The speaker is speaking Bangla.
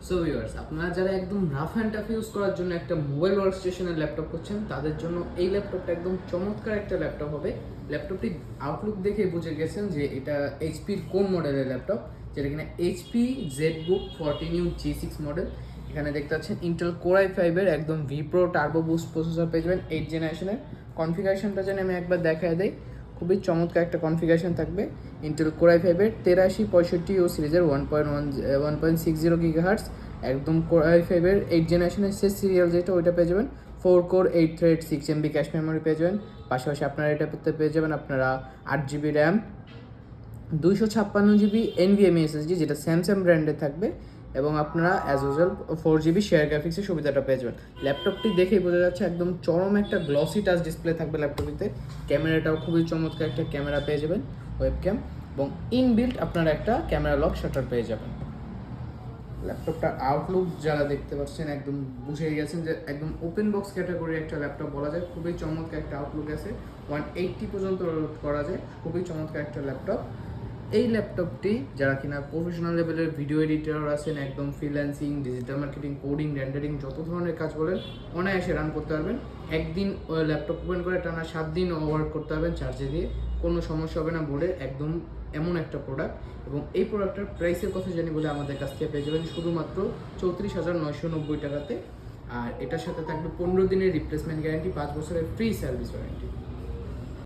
সো ভিউয়ার্স, আপনারা যারা একদম রাফ অ্যান্ড টাফ ইউজ করার জন্য একটা মোবাইল ওয়ার্ক স্টেশনের ল্যাপটপ করছেন, তাদের জন্য এই ল্যাপটপটা একদম চমৎকার একটা ল্যাপটপ হবে। ল্যাপটপটি আউটলুক দেখে বুঝে গেছেন যে এটা এইচপির কোন মডেলের ল্যাপটপ, যেটা কিনা HP ZBook 14U G6 model. এখানে দেখতে পাচ্ছেন ইন্টেল কোর i5-এর একদম ভিপ্রো টার্বো বুস্ট প্রসেসর পেয়ে যাবেন 8 জেনারেশনের। কনফিগারেশনটা যেন আমি একবার দেখায় দেই, খুবই চমৎকার একটা কনফিগারেশন থাকবে। ইন্টেল কোর i5-এর 8365 সিরিজের 1.60 GHz, একদম কোর i5-এর 8 জেনারেশনের শেষ সিরিয়াল যেটা ওইটা পেয়ে যাবেন। 4 core 8 thread 6 MB cache memory পেয়ে যাবেন। পাশাপাশি আপনারা এটাতে পেয়ে যাবেন আপনারা 8 GB RAM, 256 GB NVMe SSD যেটা স্যামসাং ব্র্যান্ডের থাকবে, এবং আপনারা অ্যাজ ইউজুয়াল 4 GB শেয়ার গ্রাফিক্সের সুবিধাটা পেয়ে যাবেন। ল্যাপটপটি দেখেই বোঝা যাচ্ছে একদম চরম একটা গ্লসি টাচ ডিসপ্লে থাকবে ল্যাপটপটিতে। ক্যামেরাটাও খুবই চমৎকার একটা ক্যামেরা পেয়ে যাবেন, ওয়েবক্যাম, এবং ইনবিল্ট আপনারা একটা ক্যামেরা লক শাটার পেয়ে যাবেন। ল্যাপটপটার আউটলুক যারা দেখতে পাচ্ছেন একদম বুঝে গেছেন যে একদম ওপেন বক্স ক্যাটাগরির একটা ল্যাপটপ বলা যায়। খুবই চমৎকার একটা আউটলুক আছে, 180 পর্যন্ত লোড করা যায়। খুবই চমৎকার একটা ল্যাপটপ। এই ল্যাপটপটি যারা কিনা প্রফেশনাল লেভেলের ভিডিও এডিটর আছেন, একদম freelancing, digital marketing, coding, rendering যত ধরনের কাজ বলেন অনায়াসে রান করতে পারবেন। একদিন ল্যাপটপ ওপেন করে টানা 7 দিন ওয়ার্ক করতে পারবেন চার্জে দিয়ে, কোনো সমস্যা হবে না বলে একদম এমন একটা প্রোডাক্ট। এবং এই প্রোডাক্টের প্রাইসের কথা জানি বলে আমাদের কাছ থেকে পেয়ে যাবেন শুধুমাত্র 34,990 টাকাতে। আর এটার সাথে থাকবে 15 দিনের রিপ্লেসমেন্ট গ্যারান্টি, 5 বছরের ফ্রি সার্ভিস ওয়ারেন্টি।